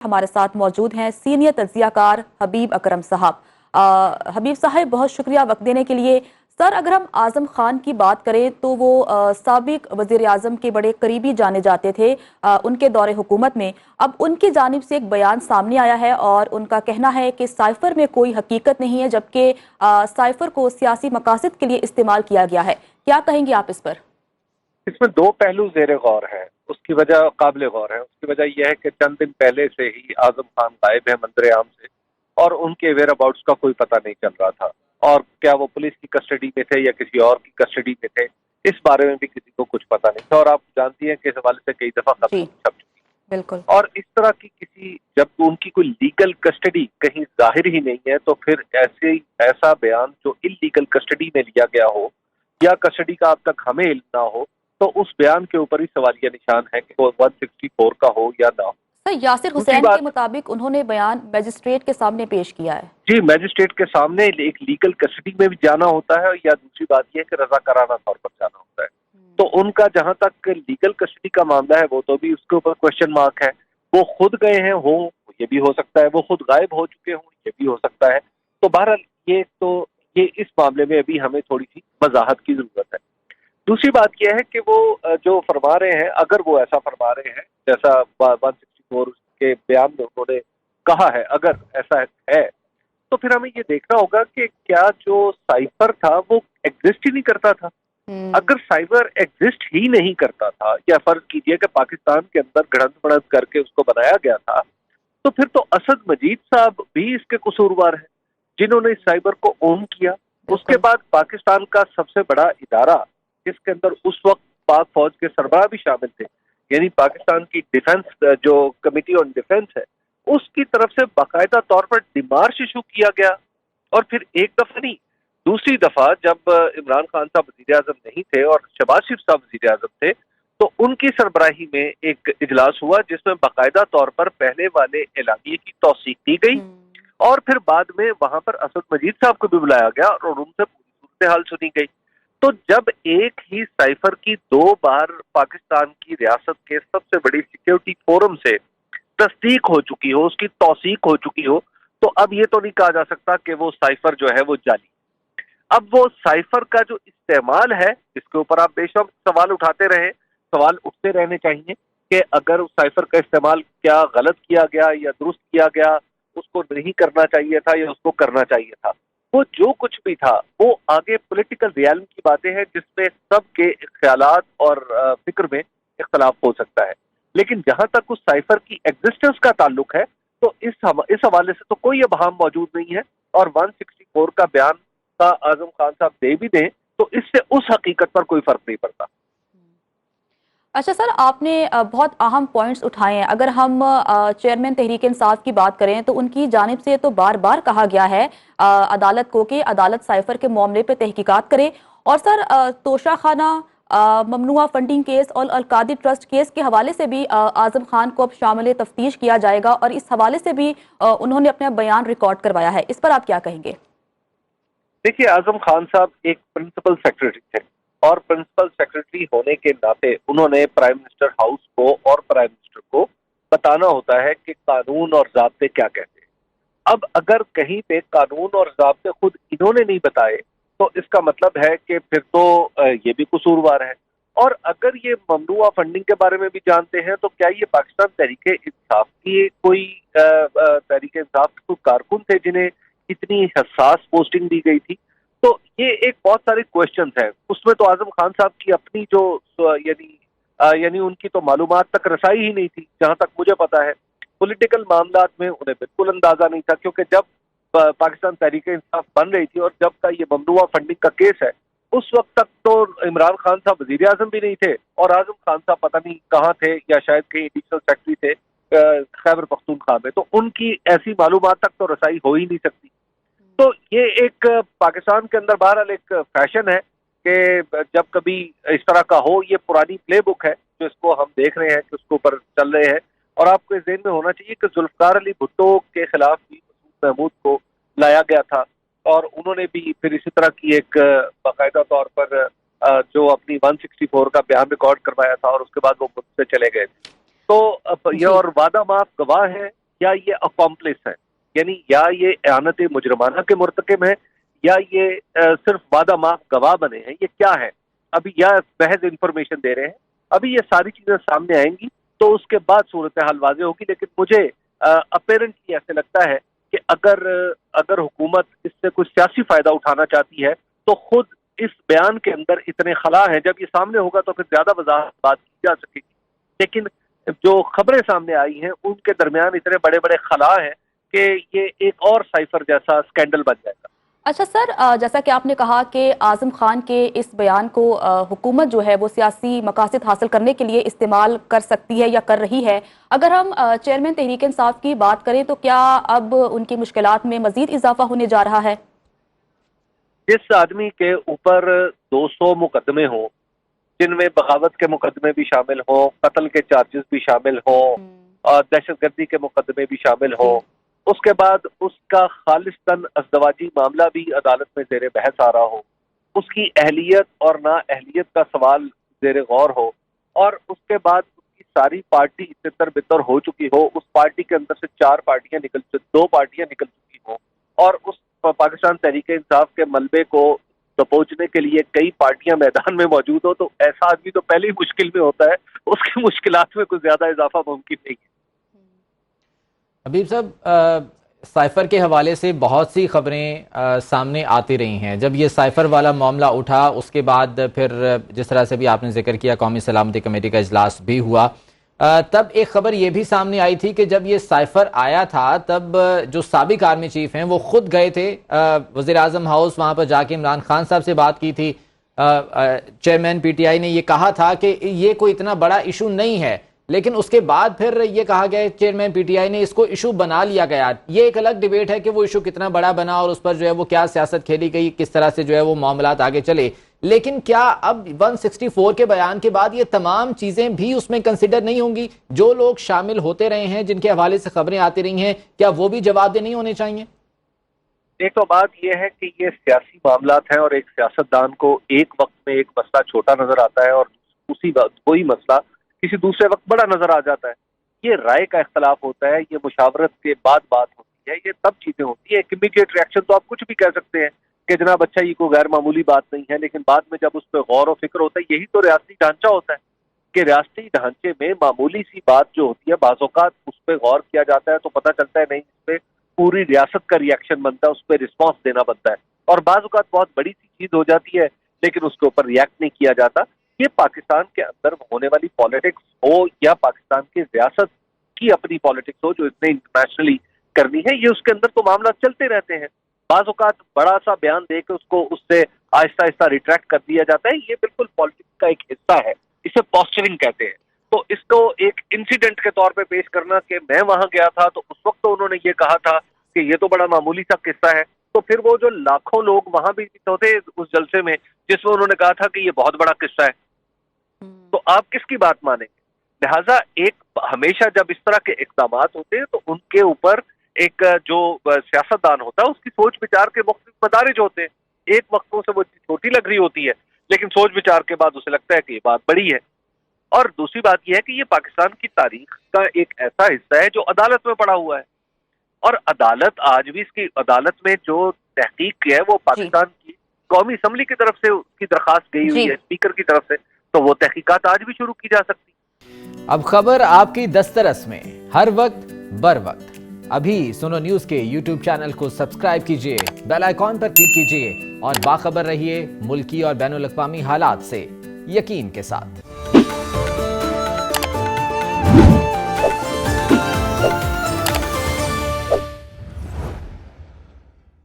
हमारे साथ मौजूद हैं सीनियर तज्जियाकार हबीब अकरम साहब। हबीब साहब, बहुत शुक्रिया वक्त देने के लिए। सर, अगर हम आज़म खान की बात करें तो वो साबिक वज़ीर आज़म के बड़े करीबी जाने जाते थे उनके दौरे हुकूमत में। अब उनकी जानिब से एक बयान सामने आया है और उनका कहना है कि साइफर में कोई हकीकत नहीं है, जबकि साइफर को सियासी मकासद के लिए इस्तेमाल किया गया है। क्या कहेंगे आप इस पर? इसमें दो पहलू ज़ेर गौर हैं। उसकी वजह काबिल गौर है। उसकी वजह यह है कि चंद दिन पहले से ही आजम खान गायब है मंजर आम से, और उनके वेयर अबाउट्स का कोई पता नहीं चल रहा था। और क्या वो पुलिस की कस्टडी में थे या किसी और की कस्टडी में थे, इस बारे में भी किसी को कुछ पता नहीं था। और आप जानती हैं कि इस हवाले से कई दफा खबरें जी छप चुकी बिल्कुल। और इस तरह की किसी, जब उनकी कोई लीगल कस्टडी कहीं जाहिर ही नहीं है, तो फिर ऐसा बयान जो इलीगल कस्टडी में लिया गया हो या कस्टडी का अब तक हमें इल्म ना हो, तो उस बयान के ऊपर ही सवालिया निशान है कि वो 164 का हो या ना हो। सर, यासिर दूसरी हुसैन के बात, मुताबिक उन्होंने बयान मैजिस्ट्रेट के सामने पेश किया है। जी, मैजिस्ट्रेट के सामने एक लीगल कस्टडी में भी जाना होता है, या दूसरी बात यह है कि रजाकाराना तौर पर जाना होता है। तो उनका जहां तक लीगल कस्टडी का मामला है, वो तो भी उसके ऊपर क्वेश्चन मार्क है। वो खुद गए हैं हो, ये भी हो सकता है, वो खुद गायब हो चुके हों, ये भी हो सकता है। तो बहरहाल ये इस मामले में अभी हमें थोड़ी सी वजाहत की जरूरत है। दूसरी बात यह है कि वो जो फरमा रहे हैं, अगर वो ऐसा फरमा रहे हैं जैसा 164 के बयान में उन्होंने कहा है, अगर ऐसा है, तो फिर हमें ये देखना होगा कि क्या जो साइफर था वो एग्जिस्ट ही नहीं करता था। अगर साइबर एग्जिस्ट ही नहीं करता था, या फर्ज कीजिए कि पाकिस्तान के अंदर गढ़ंत बढ़ंत करके उसको बनाया गया था, तो फिर तो असद मजीद साहब भी इसके कसूरवार हैं, जिन्होंने इस साइबर को ओन किया। उसके बाद पाकिस्तान का सबसे बड़ा इदारा, जिसके अंदर उस वक्त पाक फौज के सरबराह भी शामिल थे, यानी पाकिस्तान की डिफेंस, जो कमेटी ऑन डिफेंस है, उसकी तरफ से बाकायदा तौर पर डिमार्श इशू किया गया। और फिर एक दफा नहीं, दूसरी दफा जब इमरान खान साहब वजीर आजम नहीं थे और शहबाज शरीफ साहब वजीर आजम थे, तो उनकी सरबराही में एक इजलास हुआ जिसमें बाकायदा तौर पर पहले वाले एलानिये की तौसीक दी गई, और फिर बाद में वहां पर असद मजीद साहब को भी बुलाया गया और उनसे पूरी सूरत हाल सुनी गई। तो जब एक ही साइफर की दो बार पाकिस्तान की रियासत के सबसे बड़ी सिक्योरिटी फोरम से तस्दीक हो चुकी हो, उसकी तौसीक हो चुकी हो, तो अब ये तो नहीं कहा जा सकता कि वो साइफर जो है वो जाली। अब वो साइफर का जो इस्तेमाल है, इसके ऊपर आप बेशक सवाल उठाते रहे, सवाल उठते रहने चाहिए कि अगर उस साइफर का इस्तेमाल क्या गलत किया गया या दुरुस्त किया गया, उसको नहीं करना चाहिए था या उसको करना चाहिए था। वो जो कुछ भी था, वो आगे पॉलिटिकल रियलिटी की बातें हैं, जिसमें सबके ख्यालात और फिक्र में इख्तलाफ हो सकता है। लेकिन जहां तक उस साइफर की एग्जिस्टेंस का ताल्लुक है, तो इस हवाले से तो कोई अबहाम मौजूद नहीं है। और 164 का बयान का आजम खान साहब दे भी दें, तो इससे उस हकीकत पर कोई फर्क नहीं पड़ता। अच्छा सर, आपने बहुत अहम पॉइंट्स उठाए हैं। अगर हम चेयरमैन तहरीक इंसाफ की बात करें तो उनकी जानिब से तो बार बार कहा गया है अदालत को कि अदालत साइफर के मामले पे तहकीकात करे। और सर, तोशा खाना, ममनुआ फंडिंग केस और अलकादी ट्रस्ट केस के हवाले से भी आजम खान को अब शामिल तफ्तीश किया जाएगा, और इस हवाले से भी उन्होंने अपना बयान रिकॉर्ड करवाया है। इस पर आप क्या कहेंगे? देखिए, आजम खान साहब एक प्रिंसिपल सेक्रेटरी थे, और प्रिंसिपल सेक्रेटरी होने के नाते उन्होंने प्राइम मिनिस्टर हाउस को और प्राइम मिनिस्टर को बताना होता है कि कानून और ज़ाब्ते क्या कहते हैं। अब अगर कहीं पे कानून और ज़ाब्ते खुद इन्होंने नहीं बताए, तो इसका मतलब है कि फिर तो ये भी कसूरवार है। और अगर ये ममनुआ फंडिंग के बारे में भी जानते हैं, तो क्या ये पाकिस्तान तहरीक इंसाफ की कोई तहरीक इंसाफ के कोई कारकुन थे जिन्हें इतनी हसास पोस्टिंग दी गई थी? तो ये एक बहुत सारे क्वेश्चंस हैं। उसमें तो आजम खान साहब की अपनी जो यानी उनकी तो मालूमात तक रसाई ही नहीं थी, जहां तक मुझे पता है। पॉलिटिकल मामलात में उन्हें बिल्कुल अंदाजा नहीं था, क्योंकि जब पाकिस्तान तहरीक इंसाफ बन रही थी और जब का ये ममनुआ फंडिंग का केस है, उस वक्त तक तो इमरान खान साहब वजीर आजम भी नहीं थे, और आजम खान साहब पता नहीं कहाँ थे, या शायद कहीं एडिशनल सेक्रेटरी थे खैबर पख्तूनख्वा में। तो उनकी ऐसी मालूमात तक तो रसाई हो ही नहीं सकती। तो ये एक पाकिस्तान के अंदर बहरहाल एक फैशन है कि जब कभी इस तरह का हो, ये पुरानी प्ले बुक है जो इसको हम देख रहे हैं कि उसके ऊपर चल रहे हैं। और आपको इस ज़हन में होना चाहिए कि जुल्फकार अली भुट्टो के खिलाफ भी मसूद महमूद को लाया गया था, और उन्होंने भी फिर इसी तरह की एक बाकायदा तौर पर जो अपनी 164 का बयान रिकॉर्ड करवाया था, और उसके बाद वो मुझसे चले गए थे। तो ये और वादा माफ गवाह है یا یہ اکامپلس ہیں، یعنی یا یہ اعانت مجرمانہ کے مرتکب ہیں یا یہ صرف وعدہ معاف گواہ بنے ہیں، یہ کیا ہے ابھی، یا محض انفارمیشن دے رہے ہیں. ابھی یہ ساری چیزیں سامنے آئیں گی تو اس کے بعد صورتحال واضح ہوگی. لیکن مجھے اپیرنٹلی ایسے لگتا ہے کہ اگر حکومت اس سے کچھ سیاسی فائدہ اٹھانا چاہتی ہے تو خود اس بیان کے اندر اتنے خلا ہیں، جب یہ سامنے ہوگا تو پھر زیادہ وضاحت بات کی جا سکے گی. لیکن جو خبریں سامنے آئی ہیں ان کے درمیان اتنے بڑے بڑے خلا ہیں کہ یہ ایک اور سائفر جیسا سکینڈل بن جائے گا. اچھا سر، جیسا کہ آپ نے کہا کہ اعظم خان کے اس بیان کو حکومت جو ہے وہ سیاسی مقاصد حاصل کرنے کے لیے استعمال کر سکتی ہے یا کر رہی ہے. اگر ہم چیئرمین تحریک انصاف کی بات کریں تو کیا اب ان کی مشکلات میں مزید اضافہ ہونے جا رہا ہے؟ جس آدمی کے اوپر 200 مقدمے ہوں، جن میں بغاوت کے مقدمے بھی شامل ہوں، قتل کے چارجز بھی شامل ہوں اور دہشت گردی کے مقدمے بھی شامل ہوں، اس کے بعد اس کا خالصتاً ازدواجی معاملہ بھی عدالت میں زیر بحث آ رہا ہو، اس کی اہلیت اور نا اہلیت کا سوال زیر غور ہو، اور اس کے بعد اس کی ساری پارٹی تتر بتر ہو چکی ہو، اس پارٹی کے اندر سے 2 پارٹیاں نکل چکی ہوں، اور اس پاکستان تحریک انصاف کے ملبے کو دبوچنے کے لیے کئی پارٹیاں میدان میں موجود ہو، تو ایسا آدمی تو پہلے ہی مشکل میں ہوتا ہے، اس کی مشکلات میں کوئی زیادہ اضافہ ممکن نہیں ہے. حبیب صاحب، سائفر کے حوالے سے بہت سی خبریں سامنے آتی رہی ہیں. جب یہ سائفر والا معاملہ اٹھا اس کے بعد پھر جس طرح سے بھی آپ نے ذکر کیا قومی سلامتی کمیٹی کا اجلاس بھی ہوا، تب ایک خبر یہ بھی سامنے آئی تھی کہ جب یہ سائفر آیا تھا تب جو سابق آرمی چیف ہیں وہ خود گئے تھے وزیر اعظم ہاؤس، وہاں پر جا کے عمران خان صاحب سے بات کی تھی. چیئرمین پی ٹی آئی نے یہ کہا تھا کہ یہ کوئی اتنا بڑا ایشو نہیں ہے، لیکن اس کے بعد پھر یہ کہا گیا چیئرمین پی ٹی آئی نے اس کو ایشو بنا لیا گیا. یہ ایک الگ ڈیبیٹ ہے کہ وہ ایشو کتنا بڑا بنا اور اس پر جو ہے وہ کیا سیاست کھیلی گئی، کس طرح سے جو ہے وہ معاملات آگے چلے. لیکن کیا اب 164 کے بیان کے بعد یہ تمام چیزیں بھی اس میں کنسیڈر نہیں ہوں گی؟ جو لوگ شامل ہوتے رہے ہیں، جن کے حوالے سے خبریں آتی رہی ہیں، کیا وہ بھی جواب دہ نہیں ہونے چاہیے؟ ایک تو بات یہ ہے کہ یہ سیاسی معاملات ہیں اور ایک سیاستدان کو ایک وقت میں ایک مسئلہ چھوٹا نظر آتا ہے اور اسی وقت کوئی مسئلہ کسی دوسرے وقت بڑا نظر آ جاتا ہے. یہ رائے کا اختلاف ہوتا ہے، یہ مشاورت کے بعد بات ہوتی ہے، یہ سب چیزیں ہوتی ہیں. ایک امیڈیٹ ریئیکشن تو آپ کچھ بھی کہہ سکتے ہیں کہ جناب اچھا یہ کوئی غیر معمولی بات نہیں ہے، لیکن بعد میں جب اس پہ غور و فکر ہوتا ہے، یہی تو ریاستی ڈھانچہ ہوتا ہے کہ ریاستی ڈھانچے میں معمولی سی بات جو ہوتی ہے بعض اوقات اس پہ غور کیا جاتا ہے تو پتہ چلتا ہے نہیں، اس پہ پوری ریاست کا ریئیکشن بنتا ہے، اس پہ رسپانس دینا بنتا ہے. اور بعض اوقات بہت بڑی سی چیز ہو جاتی ہے لیکن اس کے اوپر ریئیکٹ نہیں کیا جاتا. یہ پاکستان کے اندر ہونے والی پالیٹکس ہو یا پاکستان کی ریاست کی اپنی پالیٹکس ہو جو اتنے انٹرنیشنلی کرنی ہے، یہ اس کے اندر تو معاملات چلتے رہتے ہیں. بعض اوقات بڑا سا بیان دے کے اس کو اس سے آہستہ آہستہ ریٹریکٹ کر دیا جاتا ہے. یہ بالکل پالیٹکس کا ایک حصہ ہے، اسے پوسچرنگ کہتے ہیں. تو اس کو ایک انسیڈنٹ کے طور پہ پیش کرنا کہ میں وہاں گیا تھا تو اس وقت تو انہوں نے یہ کہا تھا کہ یہ تو بڑا معمولی سا قصہ ہے، تو پھر وہ جو لاکھوں لوگ وہاں بھی ہوتے اس جلسے میں جس میں انہوں نے کہا تھا کہ یہ بہت بڑا قصہ ہے، تو آپ کس کی بات مانیں گے؟ لہٰذا ہمیشہ جب اس طرح کے اقدامات ہوتے ہیں تو ان کے اوپر ایک جو سیاستدان ہوتا ہے اس کی سوچ بچار کے مختلف مدارج ہوتے ہیں. ایک وقتوں سے وہ چھوٹی لگ رہی ہوتی ہے لیکن سوچ بچار کے بعد اسے لگتا ہے کہ یہ بات بڑی ہے. اور دوسری بات یہ ہے کہ یہ پاکستان کی تاریخ کا ایک ایسا حصہ ہے جو عدالت میں پڑا ہوا ہے، اور عدالت آج بھی اس کی عدالت میں جو تحقیق ہے وہ پاکستان کی قومی اسمبلی کی طرف سے اس کی درخواست گئی ہوئی ہے اسپیکر کی طرف سے، تو وہ تحقیقات آج بھی شروع کی جا سکتی. اب خبر آپ کی دسترس میں ہر وقت بر وقت. ابھی سنو نیوز کے یوٹیوب چینل کو سبسکرائب کیجئے، بیل آئیکن پر کلک کیجئے اور باخبر رہیے ملکی اور بین الاقوامی حالات سے یقین کے ساتھ.